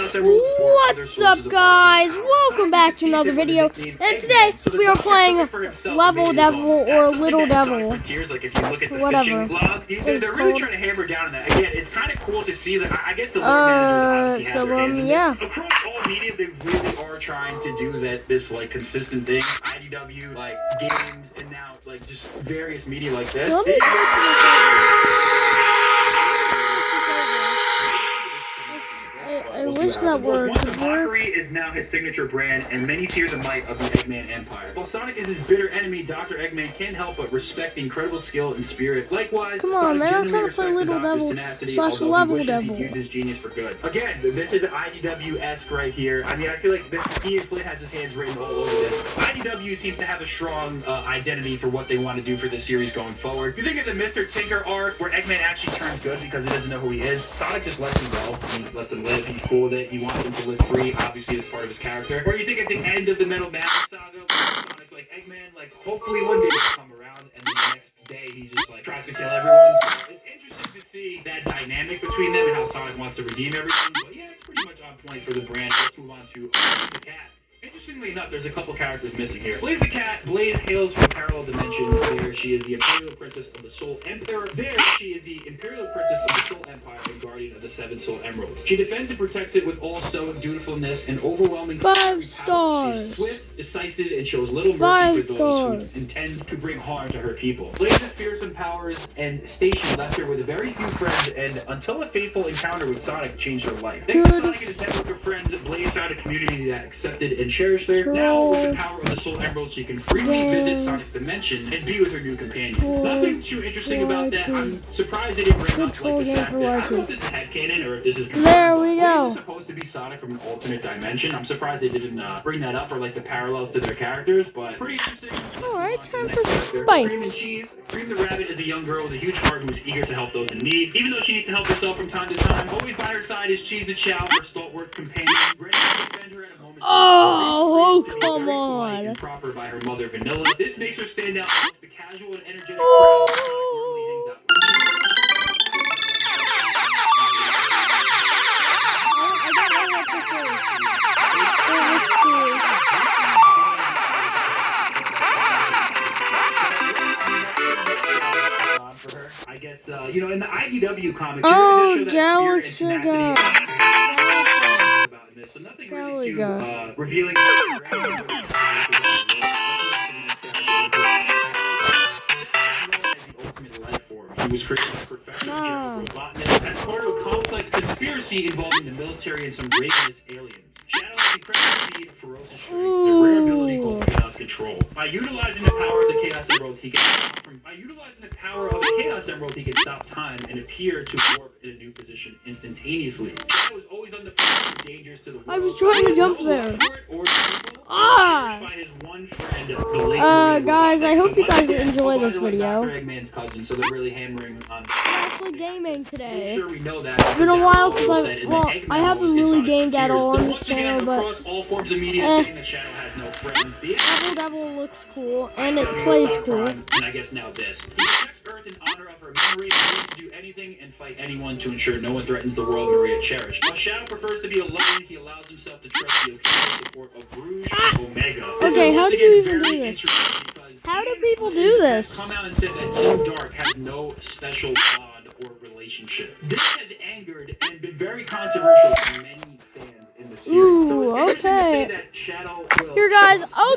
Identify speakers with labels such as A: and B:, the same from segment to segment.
A: What's up, guys? Welcome back to another video, and today we are playing Level Devil or Little Devil, whatever.
B: They're really trying to hammer down on that. Again, it's kind of cool to see that. I guess the lore managers obviously have their hands in this. Across all media, they really are trying to do this like consistent thing. IDW, like games, and now like just various media like this.
A: I wish that word
B: Once
A: could
B: a
A: work.
B: mockery is now his signature brand, and many fear the might of the Eggman Empire. While Sonic is his bitter enemy, Dr. Eggman can't help but respect the incredible skill and spirit. Likewise,
A: Come on,
B: Sonic
A: man, I'm
B: genuinely
A: trying to play
B: respects the
A: Little
B: Doctor's
A: Devil
B: tenacity,
A: /
B: although
A: Level
B: he wishes
A: Devil.
B: he'd use his genius for good. Again, this is IDW-esque right here. I mean, I feel like this Ian Flynn has his hands written all over this. IDW seems to have a strong identity for what they want to do for this series going forward. You think of the Mr. Tinker arc, where Eggman actually turns good because he doesn't know who he is. Sonic just lets him go. He lets him live. He's cool with it. He wants him to live free. Obviously, that's part of his character. Or you think at the end of the Metal Madness saga, where Sonic's like, Eggman, like, hopefully one day he'll come around, and then the next day he just, like, tries to kill everyone. So it's interesting to see that dynamic between them and how Sonic wants to redeem everything. But yeah, it's pretty much on point for the brand. Let's move on to the Cat. Interestingly enough, there's a couple characters missing here. Blaze the Cat. Blaze hails from a parallel dimension. There, she is the Imperial Princess of the Soul Empire. There, she is the Imperial Princess of the Soul Empire and Guardian of the Seven Soul Emeralds. She defends and protects it with all stoic dutifulness and overwhelming
A: 5 stars.
B: She is swift, decisive, and shows little mercy for those who intend to bring harm to her people. Blaze's fearsome powers and station left her with a very few friends, and until a fateful encounter with Sonic changed her life. Thanks to Sonic and his network of friends, Blaze found a community that accepted and cherished her. Now, with the power of the Soul Emerald, she can freely visit Sonic's dimension and be with her new companions. Nothing too interesting about that. I'm surprised they didn't bring up like the fact that I don't know if this is headcanon or if this is
A: there we go.
B: This is supposed to be Sonic from an alternate dimension. I'm surprised they didn't bring that up or like the parallels to their characters, but pretty interesting.
A: Alright, time for
B: Cream and
A: spikes.
B: Cheese. Cream the Rabbit is a young girl with a huge heart who is eager to help those in need. Even though she needs to help herself from time to time, always by her side is Cheese the Chow, her stalwart companion, ready to defend her at a moment.
A: Oh, come on.
B: And proper by her mother Vanilla. This makes her stand out amongst the casual and energetic crowd that Sonic normally hangs out with. I guess, you know, in the IDW comics,
A: oh,
B: show that
A: Galaxy
B: spirit and
A: Guy.
B: tenacity about this, so nothing really too revealing. He was created as a professional general botanist as part of a complex conspiracy involving the military and some ravenous aliens. Shadow has incredible speed, ferocious strength, and a rare ability called Chaos Control. By utilizing the power of the Chaos Emerald, he can stop time and appear to warp in a new position instantaneously. Shadow is always on the path of dangers to the world.
A: I was trying to jump there. Guys, I hope you guys enjoy this video.
B: Dr. Eggman's cousin, so they're really hammering on
A: Actually gaming today.
B: sure we know that.
A: It's been a while since I haven't really gamed at all on this channel, but
B: all forms of media saying that Shadow has no friends.
A: Level Devil looks cool, and it plays cool.
B: And I guess now this. He protects Earth in honor of her memory, willing to do anything and fight anyone to ensure no one threatens the world Maria cherished. While Shadow prefers to be alone, he allows himself to trust the occasional support of Rouge and Omega.
A: Okay, how do you even do this? How do people do this?
B: Come out and said that Team Dark has no special bond or relationship. This has angered and been very controversial for many fans in the series.
A: Ooh, okay. Here, guys, I'll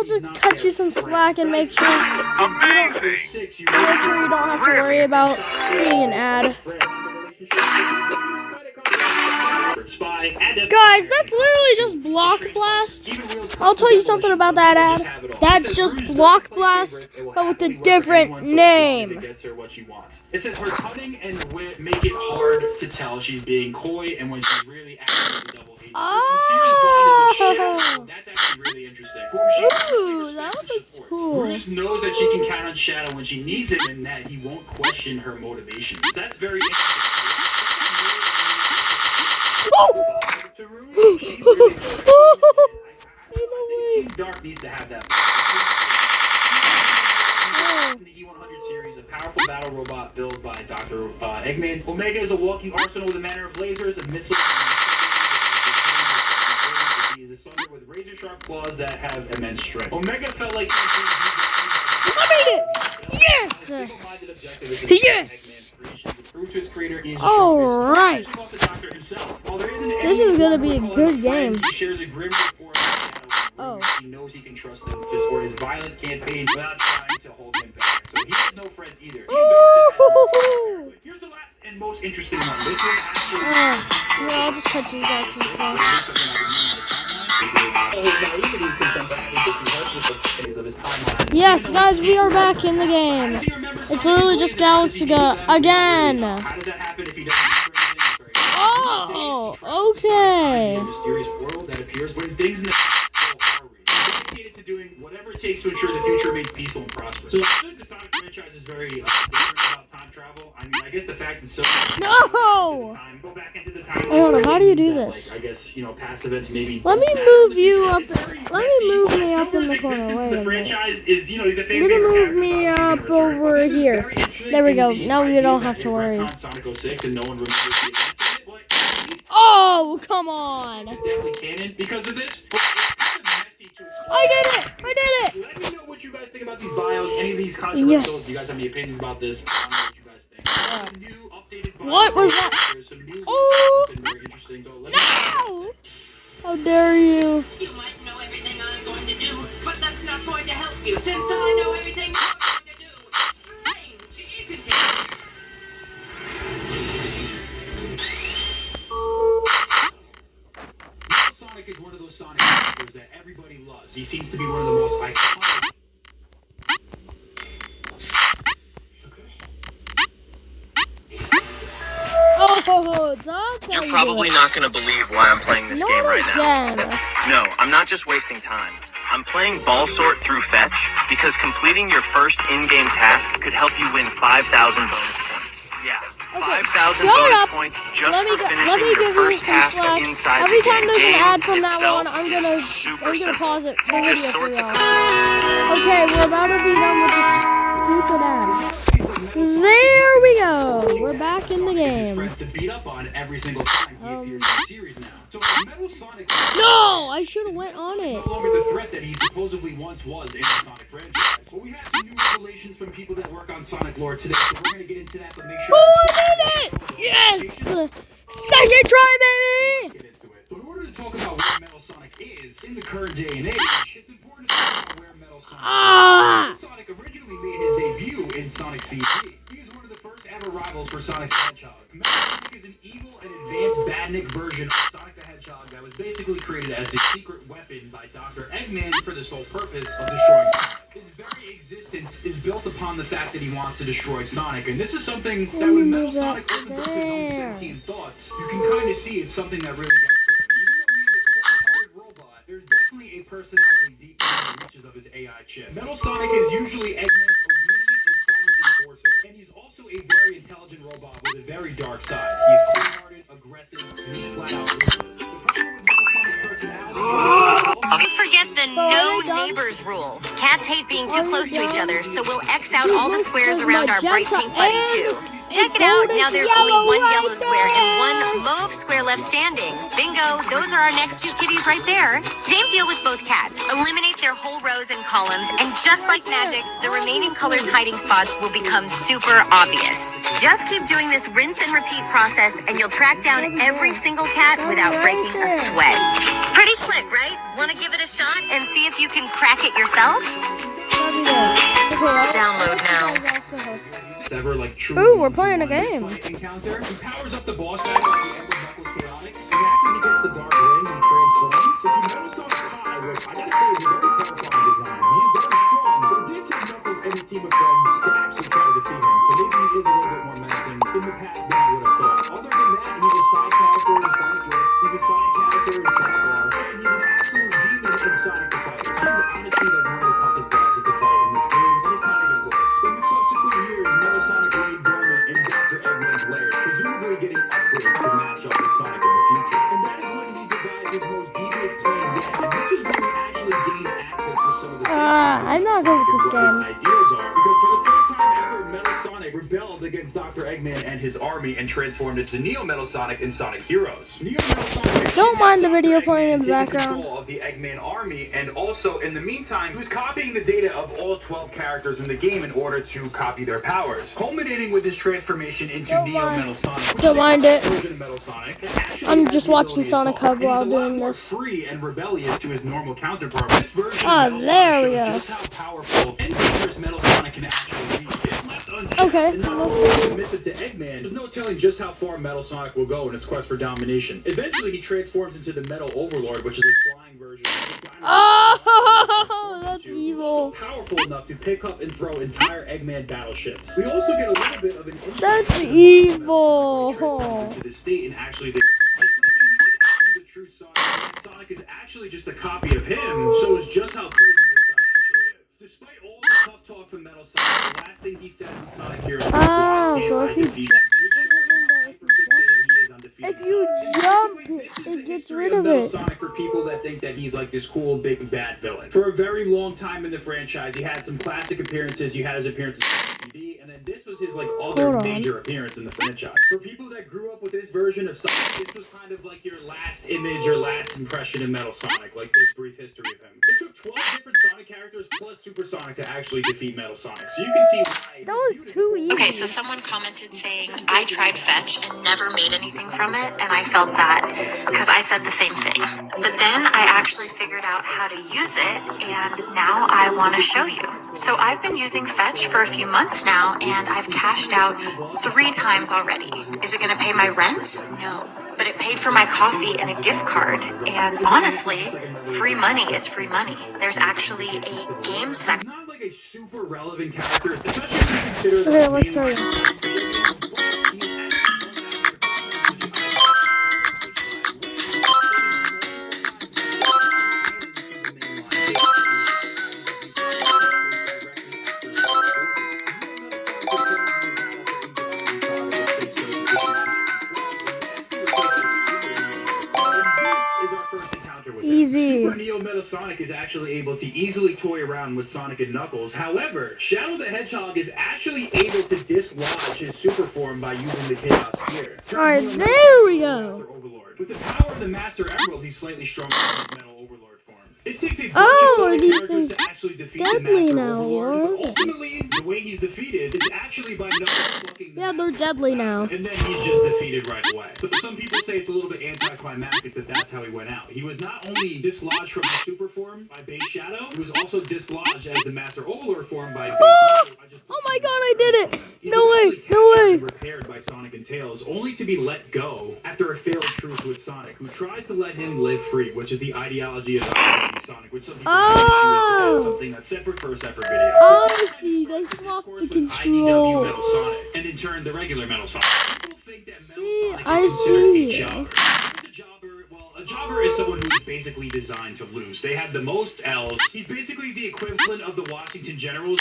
A: just cut you some slack and make sure you don't have to worry about seeing an ad. Guys, that's literally just Block Blast. I'll tell you something about that ad. That's just Block Blast, but with a different name.
B: It says her cunning and wit make it hard to tell she's being coy and when she's really acting double agent.
A: Oh,
B: that's actually really interesting.
A: Ooh, that looks cool.
B: Bruce knows that she can count on Shadow when she needs him and that he won't question her motivation. That's very interesting. Team Dark needs to have that. In the E100 series, a powerful battle robot built by Dr. Eggman. Omega is a walking arsenal with a manner of lasers and missiles. asunder with razor-sharp claws that have immense strength. Omega felt like
A: Yes!
B: single-minded objective is
A: Yes!
B: to prove to his creator he is the
A: All right.
B: strongest. The Doctor himself. While there isn't
A: This
B: any
A: is gonna
B: one
A: be a
B: who will
A: good
B: call him a friend,
A: game.
B: He shares a grim rapport with
A: Oh.
B: He knows he can trust him just for his violent campaign without trying to hold him back. So he has no friends either. He
A: Ooh.
B: Here's the last and most interesting one. This one actually.
A: No, I'll just cut you guys some stuff. Yes, guys, we are back in the game. It's literally just Galaxiga again.
B: How does that happen if he doesn't remember anything?
A: Oh, okay.
B: A mysterious world that appears when things in the past are real. He's dedicated to doing whatever it takes to ensure the future remains peaceful and prosperous. So I think the Sonic franchise is very different about time travel. I mean, I guess the fact that
A: No!
B: go back into the time.
A: Hey, hold on, how do you do this?
B: Like, I guess, you know, past events maybe.
A: Let me move you up. Let me move me up in the corner. Wait a minute.
B: Franchise is, you know, he's a
A: You're gonna move me up over here. There we go. Now we don't have to worry.
B: Sonic 06 and no one remembers the events of it, but
A: Oh, come on.
B: it's definitely canon because of this.
A: I did it. I did it.
B: Let me know what you guys think about these bios, any of these controversial.
A: Yes.
B: Do you guys have any opinions about this? I don't know what you guys think. New updated bios.
A: What was that?
B: There's some new
A: Oh.
B: that's been very interesting. So let me know.
A: No! How dare you?
C: You might know everything I'm going to do, but that's not going to help you, since I know everything you're going to do. Change, you can take
B: Sonic is one of those Sonic characters that everybody loves. He seems to be one of the most iconic.
A: Oh, that's how
D: You're
A: you
D: probably
A: do it.
D: not going to believe why I'm playing this game right now.
A: Again.
D: No, I'm not just wasting time. I'm playing Ball Sort through Fetch because completing your first in-game task could help you win 5,000 bonus points. Yeah, 5,000
A: shut
D: bonus
A: up.
D: points just
A: Let me
D: for
A: go- let
D: finishing
A: me
D: your
A: give you
D: first
A: some
D: task
A: slack.
D: inside
A: Every
D: the
A: time there's an
D: game
A: ad from now
D: itself
A: on, I'm
D: is
A: gonna
D: super simple.
A: pause it. The
D: Just
A: video
D: sort
A: for
D: the
A: y'all. Okay, we're about to be done with this stupid ad. There we go. We're back in the game.
B: To beat up on every single time he appears in the series now. So Metal Sonic
A: No, I should have went on
B: no
A: it.
B: longer the threat that he supposedly once was in the Sonic franchise. Well, we have some new revelations from people that work on Sonic lore today, so we're gonna get into that, but make sure.
A: Oh, I did it! Yes! Second try, baby!
B: Get into it. So in order to talk about where Metal Sonic is in the current day and age, it's important to talk about where Metal Sonic
A: Ah!
B: is. Metal Sonic originally made his debut in Sonic CD. He is one of the first ever rivals for Sonic the Hedgehog. Metal Sonic is an evil and advanced badnik version of Sonic the Hedgehog that was basically created as a secret weapon by Dr. Eggman for the sole purpose of destroying Sonic. His very existence is built upon the fact that he wants to destroy Sonic, and this is something that when Metal Sonic opens up his own sentient thoughts, you can kind of see it's something that really gets to him. Even though he's a cold-hearted robot, there's definitely a personality deep within the reaches of his AI chip. Metal Sonic is usually Eggman's obedient and silent enforcer, and he's also a very intelligent robot with a very dark side. He's cold-hearted, aggressive, and he's flat out ruthless. The problem with Metal Sonic's personality
E: Don't forget the no neighbors rule. Cats hate being too close to each other, so we'll X out all the squares around our bright pink buddy too. Check it out, now there's only one yellow square and one mauve square left standing. Bingo, those are our next two kitties right there. Same deal with both cats. Eliminate their whole rows and columns, and just like magic, the remaining colors' hiding spots will become super obvious. Just keep doing this rinse and repeat process, and you'll track down every single cat without breaking a sweat. Pretty slick, right? Want to give it a shot and see if you can crack it yourself? Download now.
B: ever like true.
A: Ooh, we're playing a game.
B: Encounter. He powers up the boss battle at the end with Knuckles Chaotix, and after he gets the dark ring, he transforms. If you notice on his eye, which I gotta say is a very terrifying design. He is very strong, but it did take Knuckles and his team of friends to actually try to defeat him. So maybe he is a little bit more menacing in the past than I would have thought. Other than that, he's a side character in Sonic Blitz. He's a side character in Sonic R. And he's an absolute demon in Sonic the Fighter. He's honestly like one of the toughest bosses to fight in this game, and it's not even close. In the subsequent years, Metal Sonic lay dormant in Dr. Eggman's lair, presumably getting upgrades to match up with rebelled against Dr. Eggman and his army and transformed into Neo Metal Sonic and Sonic Heroes. Neo Metal Sonic
A: Don't mind the video
B: Dr.
A: playing in the
B: Eggman taking
A: background.
B: control of the Eggman army, and also in the meantime, he was copying the data of all 12 characters in the game in order to copy their powers, culminating with his transformation into
A: Don't
B: Neo
A: mind.
B: Metal Sonic.
A: Don't mind it.
B: Version of Metal Sonic that actually
A: I'm
B: has
A: just
B: the
A: watching
B: ability to
A: Sonic
B: talk,
A: Hub
B: and
A: while
B: he's a lot
A: doing
B: more
A: this.
B: free and rebellious to his normal counterpart. This version
A: Ah,
B: of Metal
A: there
B: Sonic
A: we
B: shows
A: go.
B: just how powerful and dangerous Metal Sonic can actually be. If left unchecked
A: Okay.
B: and not only submitted to Eggman, there's no telling just how far Metal Sonic will go in his quest for domination. Eventually, he transforms into the Metal Overlord, which is a flying version of the dinosaur.
A: Oh, that's
B: He's
A: evil.
B: also powerful enough to pick up and throw entire Eggman battleships. We also get a little bit of an insight
A: That's
B: into
A: evil.
B: transforms into the state and actually is able to the true Sonic. Sonic is actually just a copy of him, shows just how crazy this guy actually is. Despite all the tough talk from Metal Sonic, the last thing he says in Sonic Heroes is
A: Ah,
B: why
A: so
B: can't
A: if
B: I
A: you
B: defeat him? Just showing how hyper-fixated he is on defeating
A: If you
B: Sonic.
A: jump,
B: Basically, this is
A: it
B: the
A: gets
B: history
A: rid of
B: Metal
A: it.
B: Sonic for people that think that he's like this cool big bad villain. For a very long time in the franchise, he had some classic appearances. You had his appearances in DVD, and then this was his like other
A: Hold on.
B: major appearance in the franchise. For people that grew up with this version of Sonic, this was kind of like your last image, your last impression of Metal Sonic, like this brief history of him. It took 12 different Sonic characters plus Super Sonic to actually defeat Metal Sonic, so you can see why.
A: That was too easy.
E: Okay, so someone commented saying, I tried Fetch and never made anything from it, and I felt bad because I said the same thing. But then I actually figured out how to use it, and now I want to show you. So I've been using Fetch for a few months now, and I've cashed out 3 times already. Is it going to pay my rent? No. But it paid for my coffee and a gift card. And honestly, free money is free money. There's actually a game section.
B: Not like a super relevant character, especially if you consider
A: Okay,
B: the
A: let's
B: main
A: show you. Easy.
B: Super Neo Metal Sonic is actually able to easily toy around with Sonic and Knuckles. However, Shadow the Hedgehog is actually able to dislodge his super form by using the Chaos Sphere.
A: Alright, there we go.
B: Master Overlord. With the power of the Master Emerald, he's slightly stronger than his Metal Overlord form. It takes a bunch
A: Oh,
B: of Sonic
A: these
B: characters
A: things
B: to actually defeat the
A: deadly
B: Master
A: now,
B: Overlord,
A: Lord.
B: but ultimately, the way he's defeated is actually by Knuckles fucking
A: Yeah, they're deadly now.
B: and then he's just defeated right away. But some people say it's a little bit anticlimactic that that's how he went out. He was not only dislodged from his super form by Base Shadow, he was also dislodged as the Master Overlord form by Base Shadow.
A: Oh my god, I did it!
B: He's
A: No way,
B: eventually
A: no
B: captured
A: way!
B: and repaired by Sonic and Tails, only to be let go after a failed truce with Sonic, who tries to let him live free, which is the ideology of Sonic, which some people say is something that's separate for a separate video.
A: Oh, I see, they swapped the
B: With IDW
A: controls.
B: Metal Sonic, and in turn the regular Metal Sonic. People think that Metal
A: See,
B: Sonic
A: I
B: is considered
A: see.
B: a jobber. What's a jobber? Well, a jobber is someone who's basically designed to lose. They have the most L's. He's basically the equivalent of the Washington Generals,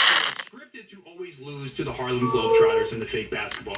B: who are scripted to always lose to the Harlem Globetrotters in the fake basketball.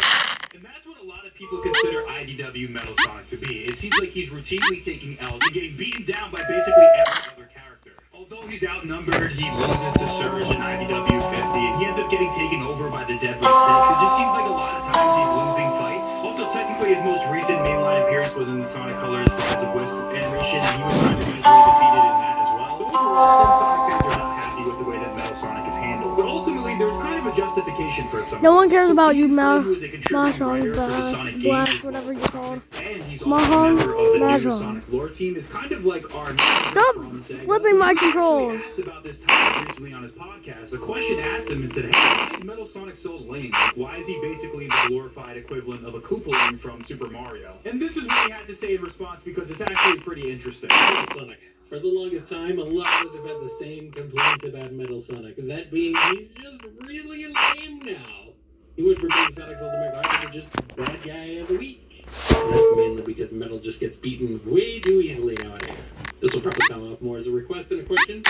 B: And that's what a lot of people consider IDW Metal Sonic to be. It seems like he's routinely taking L's and getting beaten down by basically every other character. Although he's outnumbered, he loses to Surge in IDW 50, and he ends up getting taken over by the Deadly Six. It just seems like a lot of times he's losing fights. Also, technically, his most recent mainline appearance was in the Sonic Colors Rise of Wisp animation, and he was kind of easily defeated in that as well. Overall, some Sonic fans are not happy with the way that Metal Sonic is handled. But ultimately, there's kind of a justification for some.
A: No one cares about you,
B: Who is a contributing
A: Mahjong,
B: writer for the Sonic games,
A: Blast, whatever you're called.
B: and he's also a member of the new
A: Mahjong.
B: Sonic lore team. Is kind of like our
A: Stop flipping my controls.
B: asked about this topic recently on his podcast. A question asked him and said, hey, why is Metal Sonic so lame? Like, why is he basically the glorified equivalent of a Koopaling from Super Mario? And this is what he had to say in response, because it's actually pretty interesting.
F: Metal Sonic. For the longest time, a lot of us have had the same complaints about Metal Sonic. That being, he's just really lame now. He went from being Sonic's ultimate rival to just bad guy of the week. And that's mainly because Metal just gets beaten way too easily nowadays. This will probably come up more as a request than a question.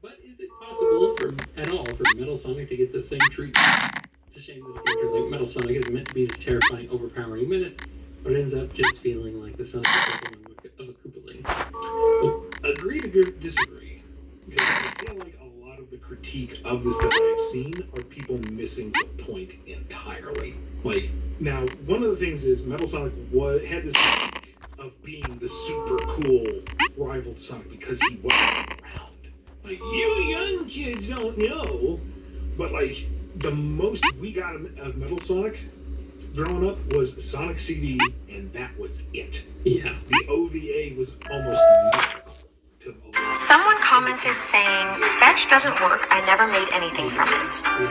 F: But is it possible at all for Metal Sonic to get the same treatment? It's a shame that a character like Metal Sonic is meant to be this terrifying, overpowering menace, but ends up just feeling like the Sonic of a Koopaling.
G: Well, agree to disagree. Because I feel like a lot of the critique of this that I've seen are people missing the point entirely. Metal Sonic had this of being the super cool rival to Sonic because he wasn't around. Like, you young kids don't know, but like the most we got of Metal Sonic growing up was the Sonic CD, and that was it.
F: Yeah.
G: The OVA was almost magical to the OVA.
E: Someone commented saying, Fetch doesn't work. I never made anything from it.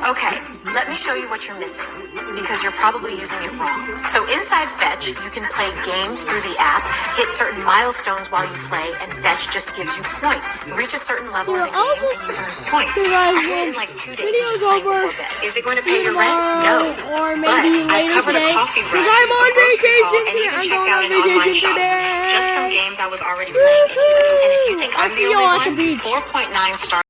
E: Okay, let me show you what you're missing, because you're probably using it wrong. So inside Fetch, you can play games through the app, hit certain milestones while you play, and Fetch just gives you points. Reach a certain level in the game, and you earn points. I did it in like 2 days just playing Corvette. Is it going to pay your rent? No.
A: Or
E: But
A: maybe
E: I
A: later
E: covered a
A: today,
E: coffee run,
A: because I'm on
E: a grocery
A: vacation
E: haul, and
A: today.
E: even
A: I'm
E: checked
A: going
E: out
A: on
E: in online
A: vacation
E: shops,
A: today.
E: just from games I was already playing anyway. And if you think
A: I'll
E: I'm
A: see
E: the
A: y'all
E: only
A: at the
E: one,
A: beach.
E: 4.9 stars.